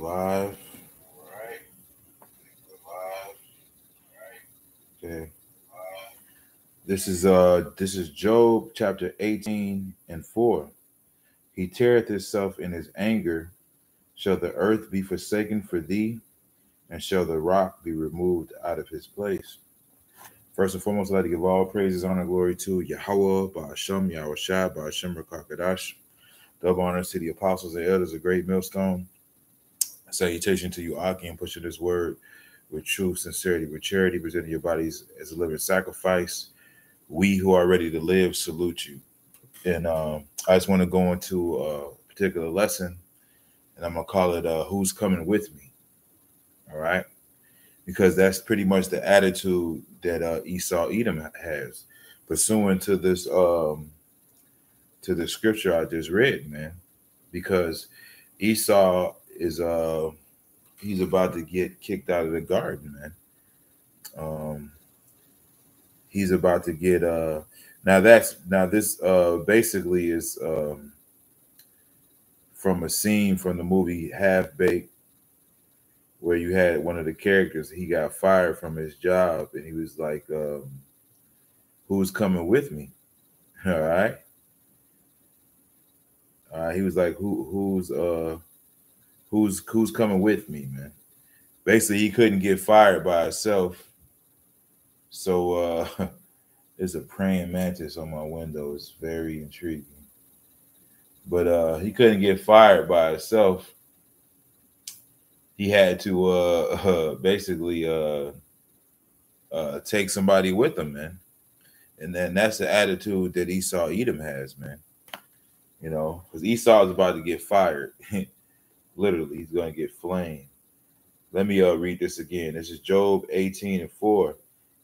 live. Okay. This is Job chapter 18 and 4. He teareth himself in his anger. Shall the earth be forsaken for thee, and shall the rock be removed out of his place? First and foremost, I'd like to give all praises, honor, and glory to Yahweh, Ba'ashem, Yahweh Shai, Ba'ashem, Rakakadash. Double honors to the apostles and elders of Great Millstone. Salutation to you, Aki, and pushing this word with truth, sincerity, with charity, presenting your bodies as a living sacrifice. We who are ready to live salute you. And I just want to go into a particular lesson, and I'm going to call it Who's Coming With Me? All right? Because that's pretty much the attitude that Esau Edom has, pursuant to this to the scripture I just read, man. Because Esau is he's about to get kicked out of the garden, man. He's about to get this basically is from a scene from the movie Half Baked, where you had one of the characters, he got fired from his job, and he was like, who's coming with me? All right. He was like, who's coming with me, man? Basically, he couldn't get fired by himself. So there's a praying mantis on my window. It's very intriguing. But he couldn't get fired by himself. He had to basically take somebody with him, man. And then that's the attitude that Esau Edom has, man. You know, because Esau is about to get fired. Literally, he's going to get flamed. Let me read this again. This is Job 18 and 4.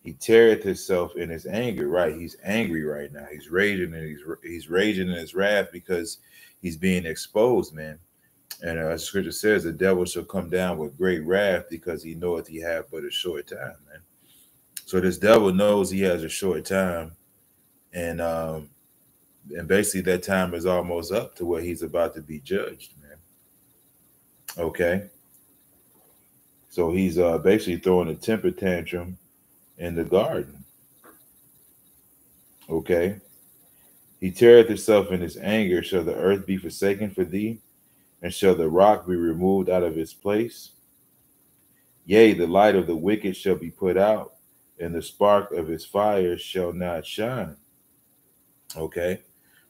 He teareth himself in his anger, right? He's angry right now. He's raging, and he's raging in his wrath because he's being exposed, man. And as scripture says, the devil shall come down with great wrath because he knoweth he have but a short time, man. So this devil knows he has a short time, and basically that time is almost up to where he's about to be judged, man. Okay. So he's basically throwing a temper tantrum in the garden. Okay. He teareth himself in his anger. Shall the earth be forsaken for thee? And shall the rock be removed out of its place? Yea, the light of the wicked shall be put out, and the spark of his fire shall not shine. Okay.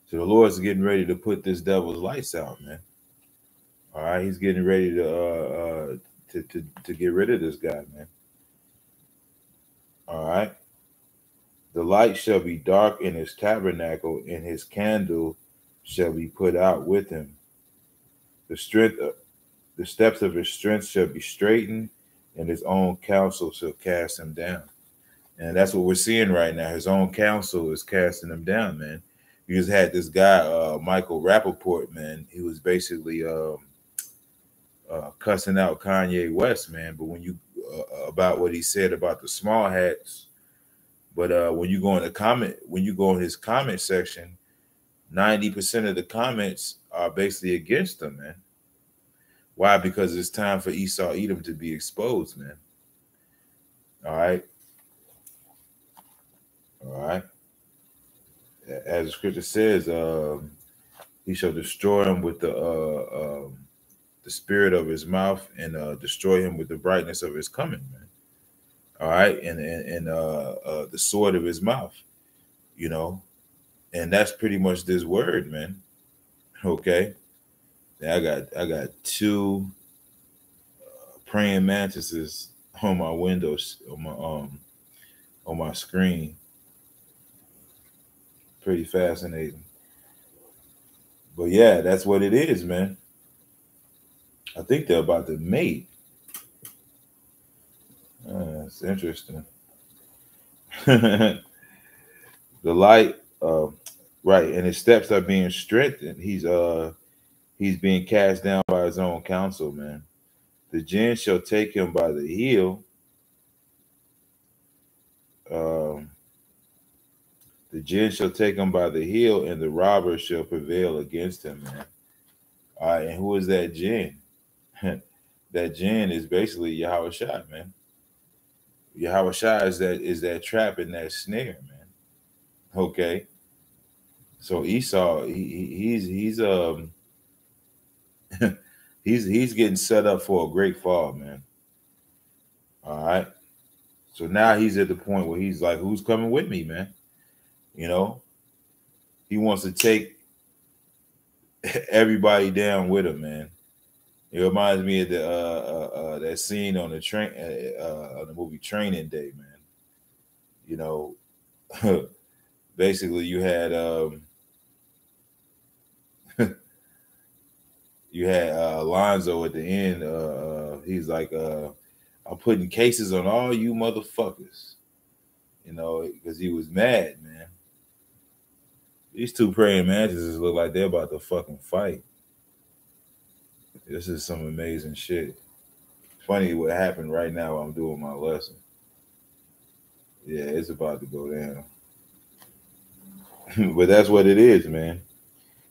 So the Lord's getting ready to put this devil's lights out, man. All right. He's getting ready to get rid of this guy, man. All right. The light shall be dark in his tabernacle, and his candle shall be put out with him. The steps of his strength shall be straightened, and his own counsel shall cast him down. And that's what we're seeing right now. His own counsel is casting him down, man. You just had this guy, Michael Rappaport, man. He was basically cussing out Kanye West, man. But when you about what he said about the small hats, but when you go in his comment section, 90% of the comments are basically against him, man. Why? Because it's time for Esau Edom to be exposed, man. All right. All right. As the scripture says, he shall destroy him with the spirit of his mouth, and destroy him with the brightness of his coming, man. All right, and the sword of his mouth, you know, and that's pretty much this word, man. Okay, now I got two praying mantises on my windows on my screen. Pretty fascinating, but yeah, that's what it is, man. I think they're about to mate. It's interesting. The light, right, and his steps are being strengthened. He's being cast down by his own counsel, man. The jinn shall take him by the heel. The jinn shall take him by the heel, and the robber shall prevail against him, man. All right, and who is that jinn? That jinn is basically Yahweh Shai, man. Yahweh Shai is that trap and that snare, man. Okay. So Esau, he's getting set up for a great fall, man. All right. So now he's at the point where he's like, who's coming with me, man? You know, he wants to take everybody down with him, man. It reminds me of the that scene on the train, on the movie Training Day, man. You know, basically you had Alonzo at the end. He's like, I'm putting cases on all you motherfuckers, you know, because he was mad, man. These two praying mantises look like they're about to fucking fight. This is some amazing shit. Funny what happened right now while I'm doing my lesson. Yeah, it's about to go down. But that's what it is, man.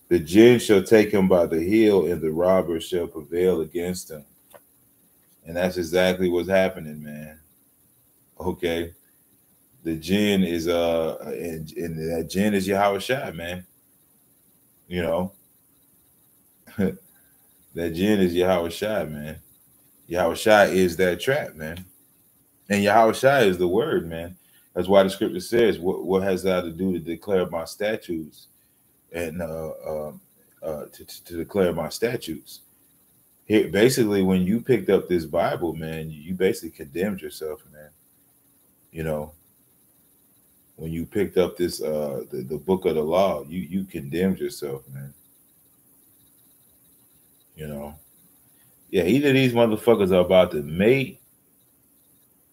The jinn shall take him by the heel, and the robber shall prevail against him. And that's exactly what's happening, man. Okay. The jinn is and that jinn is Yahweh Shai, man. You know. That jinn is Yahweh Shai, man. Yahweh Shai is that trap, man. And Yahweh Shai is the word, man. That's why the scripture says, what has thou to do to declare my statutes and to declare my statutes? Here, basically, when you picked up this Bible, man, you basically condemned yourself, man. You know, when you picked up this the book of the law, you condemned yourself, man. You know, yeah, either these motherfuckers are about to mate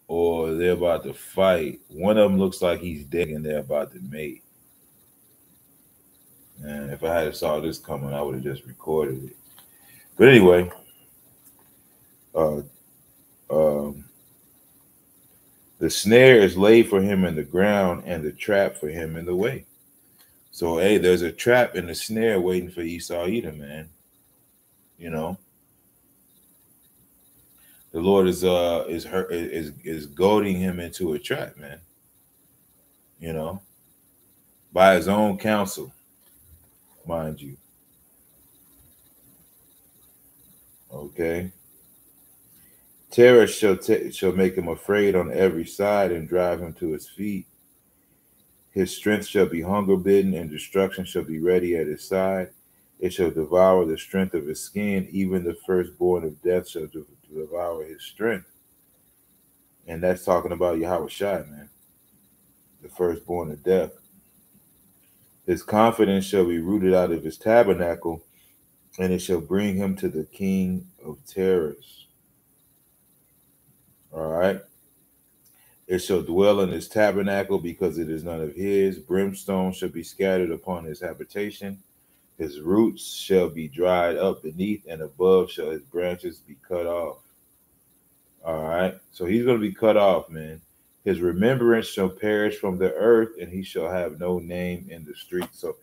or they're about to fight. One of them looks like he's dead and they're about to mate. And if I had saw this coming, I would have just recorded it. But anyway, uh, um, the snare is laid for him in the ground, and the trap for him in the way. So, hey, there's a trap and a snare waiting for Esau Edom, man. You know, the Lord is goading him into a trap, man. You know, by his own counsel, mind you. Okay. Terror shall make him afraid on every side and drive him to his feet. His strength shall be hunger bidden, and destruction shall be ready at his side. It shall devour the strength of his skin, even the firstborn of death shall devour his strength. And that's talking about Yahweh Shai, man, the firstborn of death. His confidence shall be rooted out of his tabernacle, and it shall bring him to the king of terrors. All right. It shall dwell in his tabernacle because it is none of his. Brimstone shall be scattered upon his habitation. His roots shall be dried up beneath, and above shall his branches be cut off. All right. So he's going to be cut off, man. His remembrance shall perish from the earth, and he shall have no name in the street. So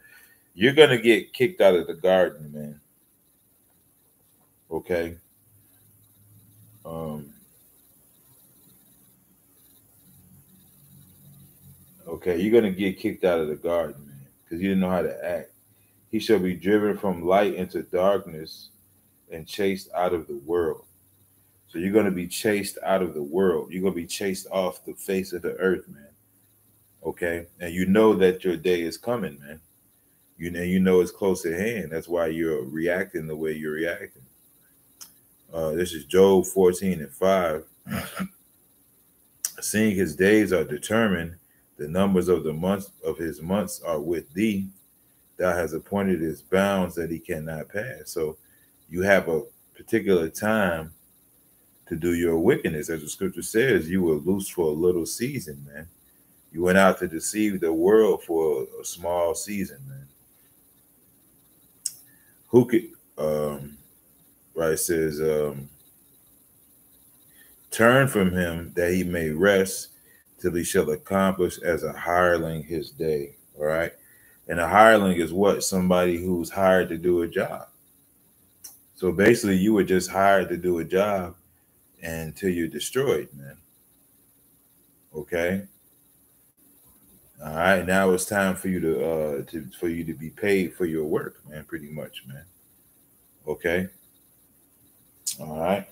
you're going to get kicked out of the garden, man. Okay. Okay, you're going to get kicked out of the garden, man, because you didn't know how to act. He shall be driven from light into darkness and chased out of the world. So you're going to be chased out of the world. You're going to be chased off the face of the earth, man. Okay? And you know that your day is coming, man. You know it's close at hand. That's why you're reacting the way you're reacting. This is Job 14:5. Seeing his days are determined, the numbers of the months of his months are with thee. Thou hast appointed his bounds that he cannot pass. So you have a particular time to do your wickedness. As the scripture says, you were loose for a little season, man. You went out to deceive the world for a small season, man. Who could, right, says, turn from him that he may rest till he shall accomplish as a hireling his day. All right. And a hireling is what? Somebody who's hired to do a job. So basically, you were just hired to do a job until you're destroyed, man. Okay. All right. Now it's time for you to be paid for your work, man. Pretty much, man. Okay. All right.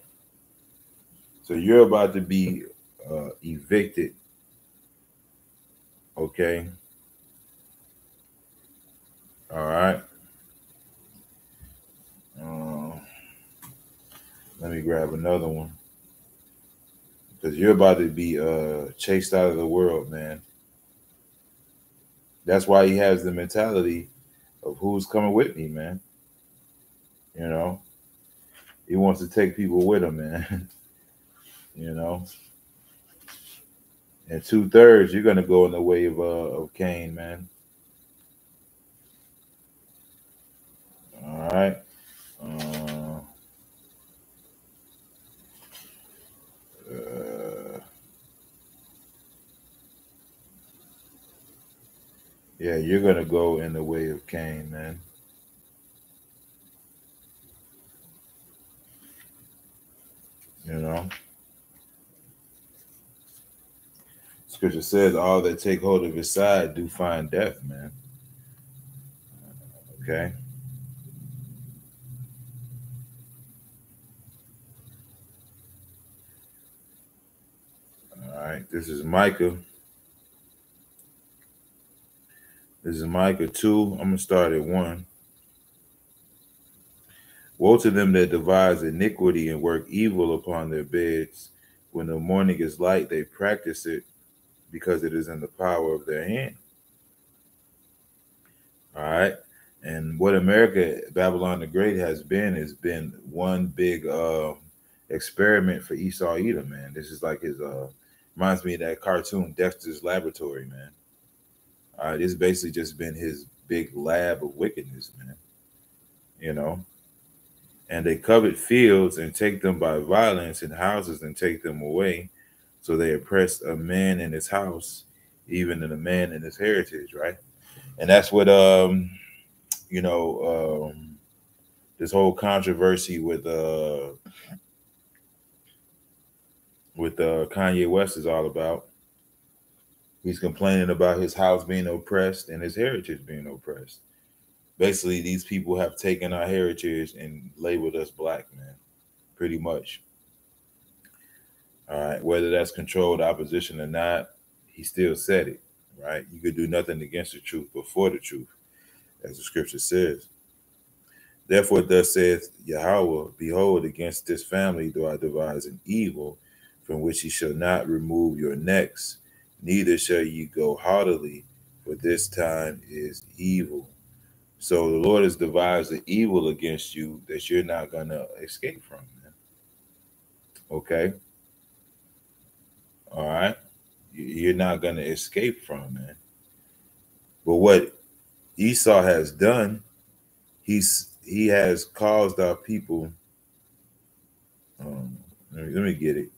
So you're about to be evicted. Okay. All right. Uh, Let me grab another one because you're about to be chased out of the world, man. That's why he has the mentality of who's coming with me, man. You know, he wants to take people with him, man. you know, and 2/3, you're gonna go in the way of Cain, man. All right. Uh, uh, yeah, you're gonna go in the way of Cain, man. You know, Scripture says all that take hold of his side do find death, man. Okay. All right. This is Micah. This is Micah 2. I'm gonna start at 1. Woe to them that devise iniquity and work evil upon their beds. When the morning is light, they practice it because it is in the power of their hand. All right. And what America, Babylon the Great, has been one big experiment for Esau Edom, man. This is like his reminds me of that cartoon Dexter's Laboratory, man. All right, it's basically just been his big lab of wickedness, man. You know, and they covet fields and take them by violence, and houses and take them away. So they oppress a man in his house, even in a man in his heritage, right? And that's what you know, this whole controversy with Kanye West is all about. He's complaining about his house being oppressed and his heritage being oppressed. Basically, these people have taken our heritage and labeled us black, man. Pretty much. All right. Whether that's controlled opposition or not, he still said it. Right. You could do nothing against the truth but for the truth, as the scripture says. Therefore, thus saith Yahweh, behold, against this family do I devise an evil, from which ye shall not remove your necks, neither shall ye go haughtily, for this time is evil. So the Lord has devised an evil against you that you're not gonna escape from, man. Okay? All right. You're not gonna escape from, man. But what Esau has done, he has caused our people. Um, let me get it.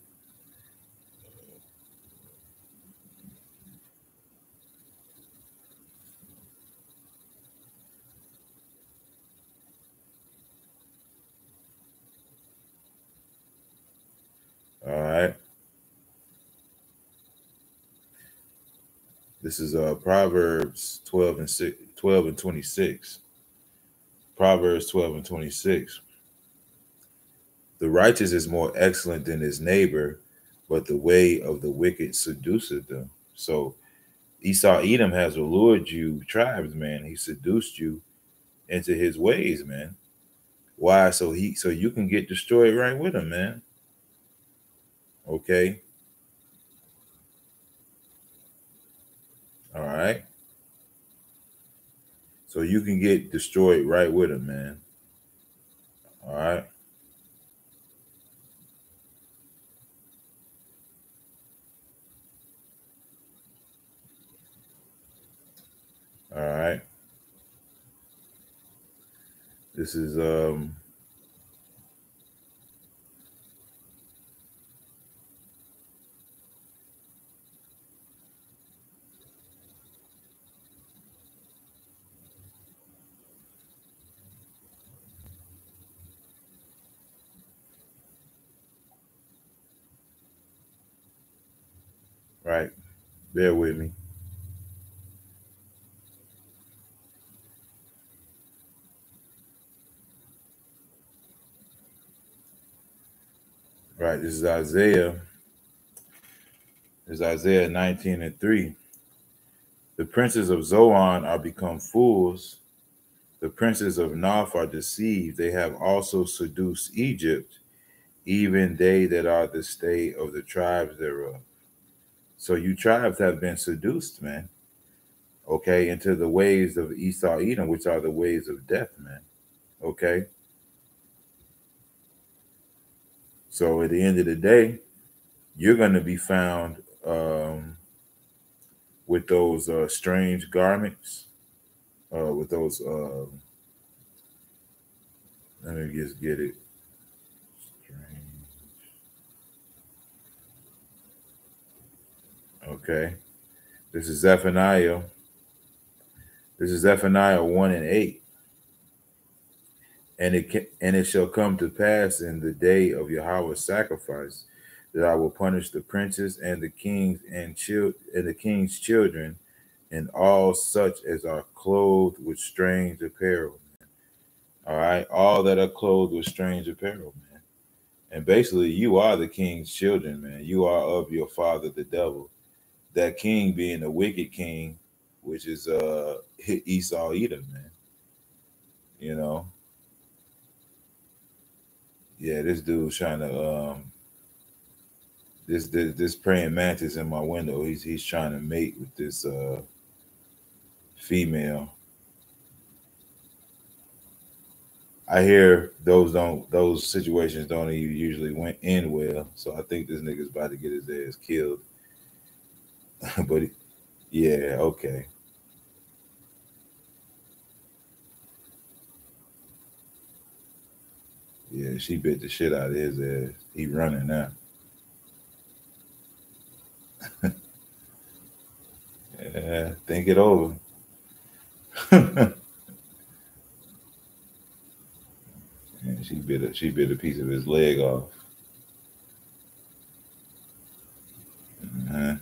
All right. This is Proverbs 12 and 6, 12 and 26. Proverbs 12 and 26. The righteous is more excellent than his neighbor, but the way of the wicked seduceth them. So Esau Edom has allured you, tribes, man. He seduced you into his ways, man. Why? So you can get destroyed right with him, man. Okay. All right. So you can get destroyed right with him, man. All right. All right. This is Right. Bear with me. Right. This is Isaiah. This is Isaiah 19:3. The princes of Zoan are become fools. The princes of Noph are deceived. They have also seduced Egypt, even they that are the stay of the tribes thereof. So you tribes have been seduced, man. Okay, into the ways of Esau, Edom, which are the ways of death, man. Okay. So at the end of the day, you're going to be found with those strange garments, with those. Let me just get it. Strange. Okay. This is Zephaniah. This is Zephaniah 1:8. And it shall come to pass in the day of Yahweh's sacrifice that I will punish the princes and the kings and the king's children and all such as are clothed with strange apparel. All right, all that are clothed with strange apparel, man. And basically, you are the king's children, man. You are of your father, the devil. That king being the wicked king, which is Esau Edom, man. You know, yeah, this dude's trying to this praying mantis in my window. He's trying to mate with this female. I hear those situations don't even usually end well. So I think this nigga's about to get his ass killed. But yeah, okay. Yeah, she bit the shit out of his ass. He running now. Yeah, think it over. And she bit a piece of his leg off. Uh-huh.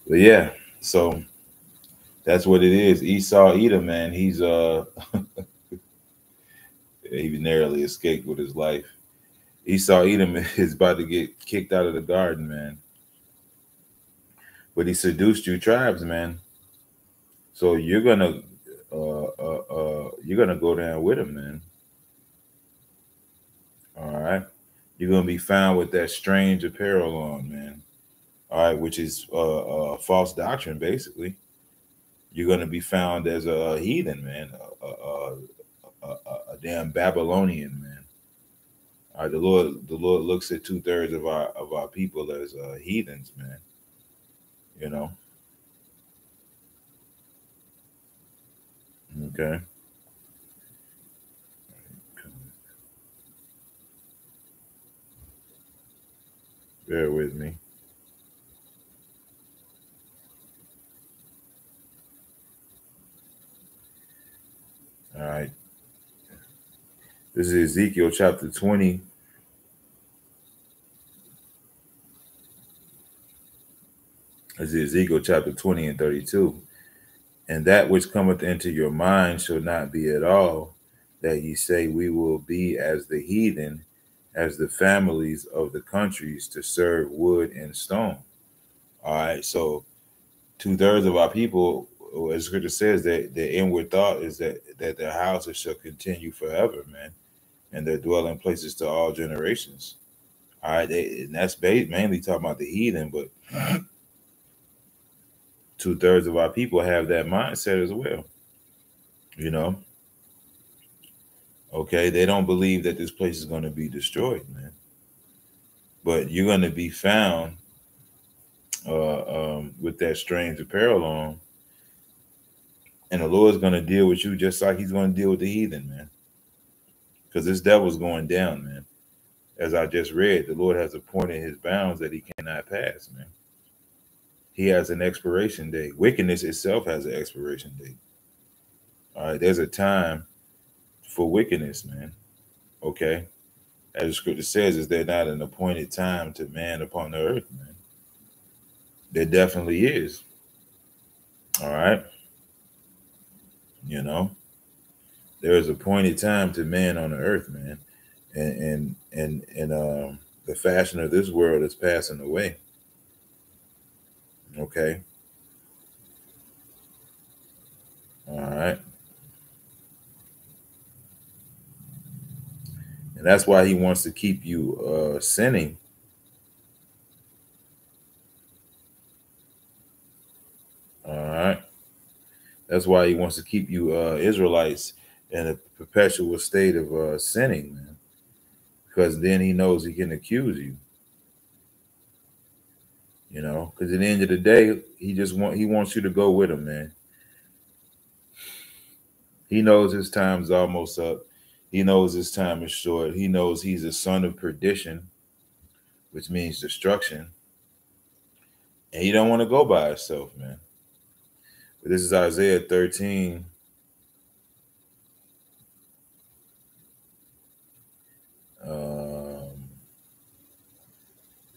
But yeah, so that's what it is. Esau Edom, man. He narrowly escaped with his life. Esau Edom is about to get kicked out of the garden, man. But he seduced you tribes, man. So you're gonna go down with him, man. All right. You're gonna be found with that strange apparel on, man. All right, which is false doctrine, basically. You're gonna be found as a heathen, man, a damn Babylonian, man. All right, the Lord looks at 2/3 of our people as heathens, man. You know. Okay. Bear with me. All right. This is Ezekiel chapter 20. This is Ezekiel chapter 20 and 32. And that which cometh into your mind shall not be at all, that ye say we will be as the heathen, as the families of the countries to serve wood and stone. All right. So 2/3 of our people, as scripture says, that their inward thought is that their houses shall continue forever, man, and their dwelling places to all generations. All right, and that's mainly talking about the heathen, but 2/3 of our people have that mindset as well. You know, okay, they don't believe that this place is going to be destroyed, man. But you're going to be found with that strange apparel on, and the Lord's going to deal with you just like He's going to deal with the heathen, man. Because this devil's going down, man. As I just read, the Lord has appointed His bounds that He cannot pass, man. He has an expiration date. Wickedness itself has an expiration date. All right, there's a time for wickedness, man. Okay, as the scripture says, is there not an appointed time to man upon the earth, man? There definitely is. All right. You know, there is appointed time to man on the earth, man. And the fashion of this world is passing away. Okay. All right. And that's why he wants to keep you sinning. All right. That's why he wants to keep you Israelites in a perpetual state of sinning, man. Because then he knows he can accuse you. You know, because at the end of the day, he wants you to go with him, man. He knows his time's almost up. He knows his time is short. He knows he's a son of perdition, which means destruction. And he don't want to go by himself, man. But this is Isaiah 13. Um,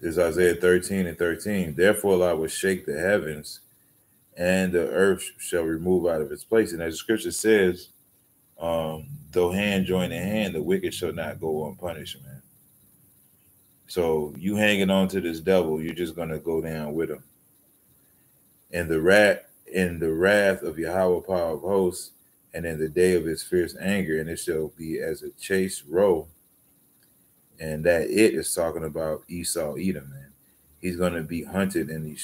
this is Isaiah 13 and 13. Therefore I will shake the heavens, and the earth shall remove out of its place. And as the scripture says, though hand join in hand, the wicked shall not go unpunished, man. So you hanging on to this devil, you're just gonna go down with him. And the wrath of Yahweh power of hosts, and in the day of his fierce anger, and it shall be as a chased roe. And that it is talking about Esau, Edom, man. He's gonna be hunted in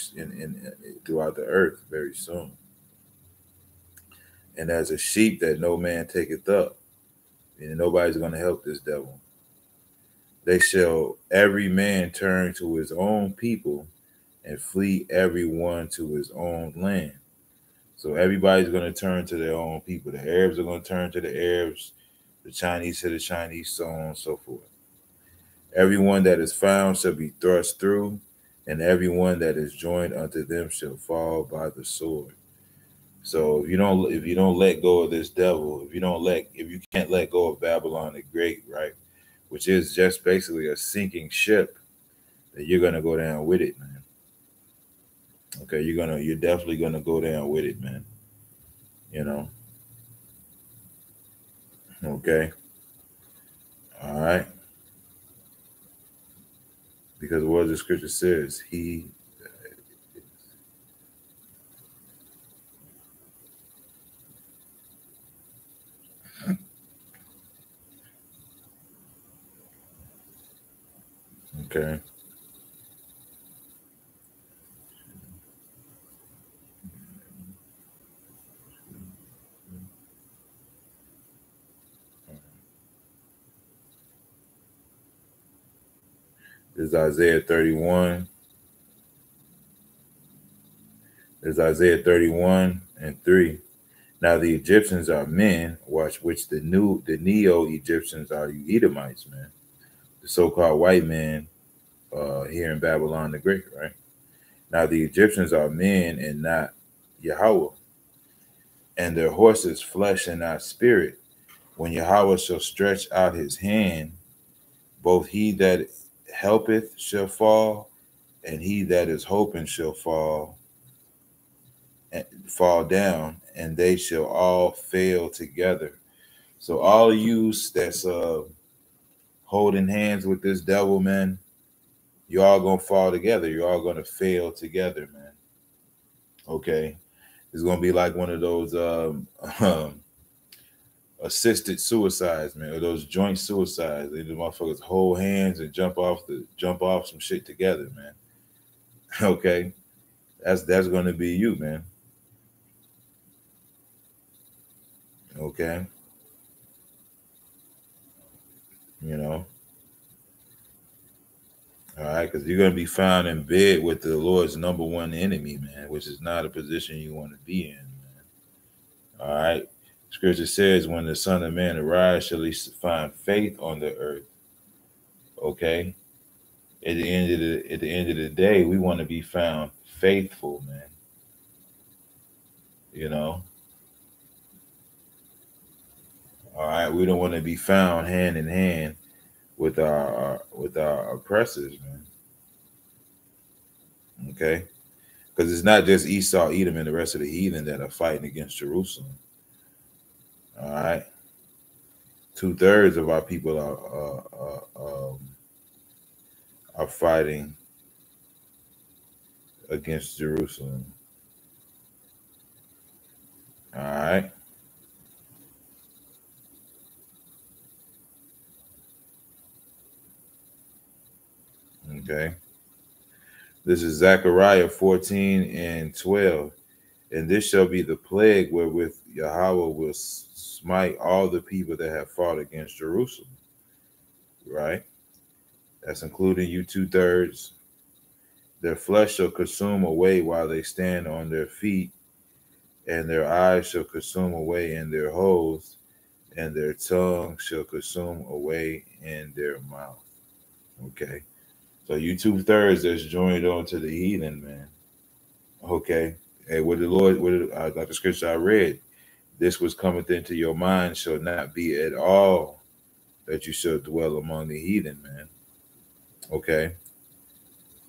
throughout the earth very soon. And as a sheep that no man taketh up, and nobody's gonna help this devil. They shall every man turn to his own people, and flee every one to his own land. So everybody's going to turn to their own people. The Arabs are going to turn to the Arabs, the Chinese to the Chinese, so on and so forth. Everyone that is found shall be thrust through, and everyone that is joined unto them shall fall by the sword. So if you don't let go of this devil, if you can't let go of Babylon the Great, right, which is just basically a sinking ship, that you're gonna go down with it, man. Okay, you're definitely gonna go down with it, man. You know. Okay. All right. Because what the scripture says, he. Okay. This is Isaiah 31. There's Isaiah 31 and 3. Now the Egyptians are men, watch which the Neo-Egyptians are you Edomites, man. The so-called white man here in Babylon the Great, right? Now the Egyptians are men and not Yahweh, and their horses flesh and not spirit. When Yahweh shall stretch out his hand, both he that helpeth shall fall, and he that is hoping shall fall down, and they shall all fail together. So all of you that's holding hands with this devil, man, you all gonna fall together. You're all gonna fail together, man. Okay, it's gonna be like one of those assisted suicides, man, or those joint suicides. They the motherfuckers hold hands and jump off some shit together, man. Okay, that's gonna be you, man. Okay, you know. All right, because you're going to be found in bed with the Lord's number one enemy, man, which is not a position you want to be in, man. All right. Scripture says, when the Son of Man arrives, shall he find faith on the earth. Okay. At the end of the day, we want to be found faithful, man. You know. All right. We don't want to be found hand in hand with our oppressors, man. Okay. Because it's not just Esau, Edom, and the rest of the heathen that are fighting against Jerusalem. All right. 2/3 of our people are fighting against Jerusalem. All right. Okay. This is Zechariah 14:12. And this shall be the plague wherewith Yahweh will smite all the people that have fought against Jerusalem. Right? That's including you 2/3. Their flesh shall consume away while they stand on their feet, and their eyes shall consume away in their holes, and their tongue shall consume away in their mouth. Okay. So you 2/3 that's joined on to the heathen, man. Okay. Hey, what the Lord, like the scripture I read, this was cometh into your mind shall not be at all that you shall dwell among the heathen, man. Okay.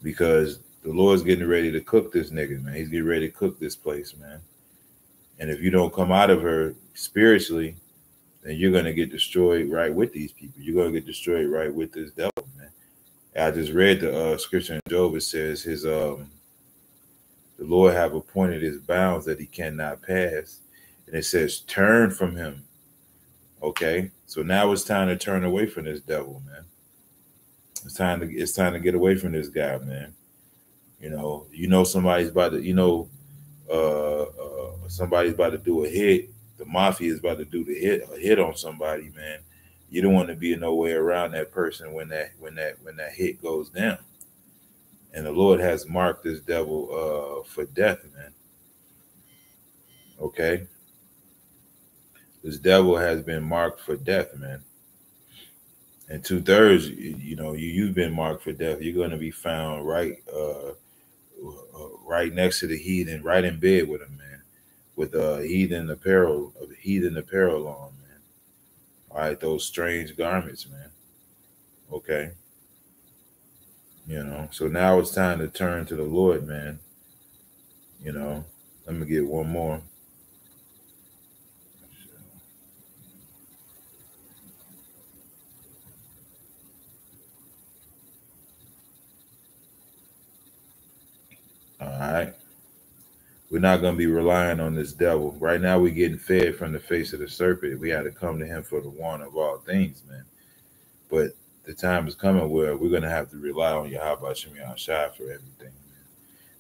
Because the Lord's getting ready to cook this nigga, man. He's getting ready to cook this place, man. And if you don't come out of her spiritually, then you're going to get destroyed right with these people. You're going to get destroyed right with this devil, man. I just read the scripture in Job. It says the Lord have appointed his bounds that he cannot pass. And it says, turn from him. Okay. So now it's time to turn away from this devil, man. It's time to get away from this guy, man. You know somebody's about to, somebody's about to do a hit. The mafia is about to do a hit on somebody, man. You don't want to be no way around that person when that hit goes down. And the Lord has marked this devil for death, man. Okay. This devil has been marked for death, man. And 2/3, you've been marked for death. You're going to be found right next to the heathen, right in bed with him, man, with heathen apparel on, man. All right, those strange garments, man. Okay. So now it's time to turn to the Lord, man. Let me get one more. All right. We're not going to be relying on this devil. Right now, we're getting fed from the face of the serpent. We had to come to him for the one of all things, man. But the time is coming where we're going to have to rely on Yahweh Shem Shai for everything.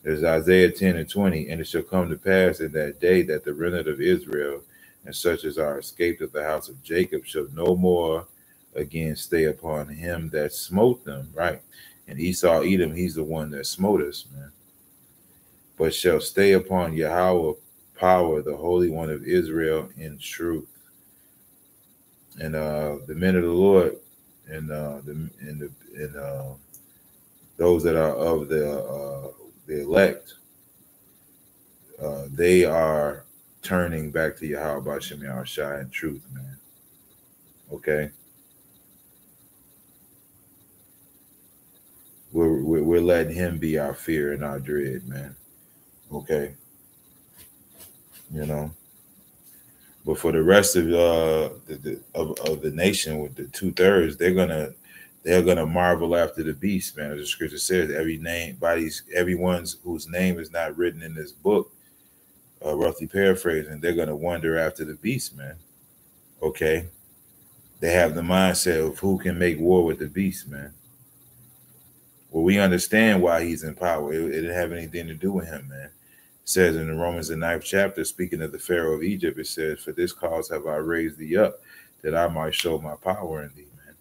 There's Isaiah 10:20, and it shall come to pass in that day that the remnant of Israel and such as are escaped of the house of Jacob shall no more again stay upon him that smote them, right? And Esau, Edom, he's the one that smote us, man. But shall stay upon Yahweh power, the Holy One of Israel in truth. And the men of the Lord and those that are of the elect, they are turning back to Yahweh Shem Shai in truth, man. Okay. We're letting him be our fear and our dread, man. Okay. But for the rest of the nation with the 2/3, they're gonna marvel after the beast, man. As the scripture says, everyone's whose name is not written in this book, roughly paraphrasing, they're gonna wonder after the beast, man. Okay. They have the mindset of who can make war with the beast, man. Well, we understand why he's in power. It didn't have anything to do with him, man. It says in the Romans, the 9th chapter, speaking of the Pharaoh of Egypt, it says, for this cause have I raised thee up, that I might show my power in thee, man.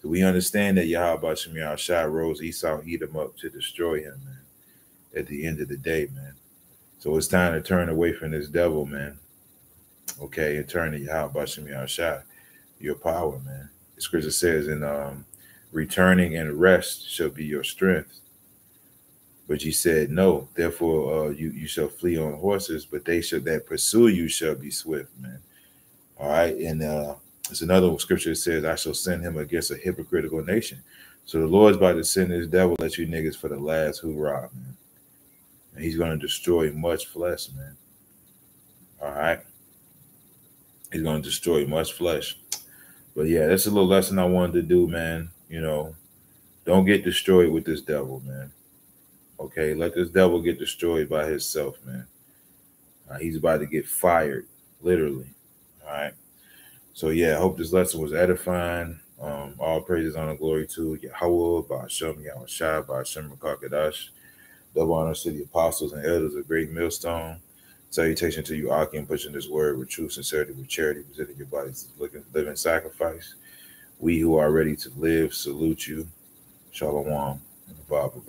So we understand that Yahweh Shem Shai rose Esau, Edom up to destroy him, man, at the end of the day, man. So it's time to turn away from this devil, man. Okay, and turn to Yahweh Shem Shai, your power, man. The scripture says in returning and rest shall be your strength. But ye said no, therefore you shall flee on horses, but they that pursue you shall be swift, man. All right, and there's another scripture that says, I shall send him against a hypocritical nation. So the Lord's about to send this devil at you niggas for the last hoorah, man. And he's going to destroy much flesh, man. All right. He's going to destroy much flesh. But yeah, that's a little lesson I wanted to do, man. Don't get destroyed with this devil, man. Okay, let this devil get destroyed by himself, man. He's about to get fired, literally. All right. So yeah, I hope this lesson was edifying. All praises, honor, glory to Yahweh, Ba'ashem, Yahushua, Ba'ashem, Rakakadash. Double honor to the apostles and elders of Great Millstone. Salutation to you, Akim, pushing this word with true sincerity, with charity, presenting your bodies as living sacrifice. We who are ready to live salute you. Shalom and Baba.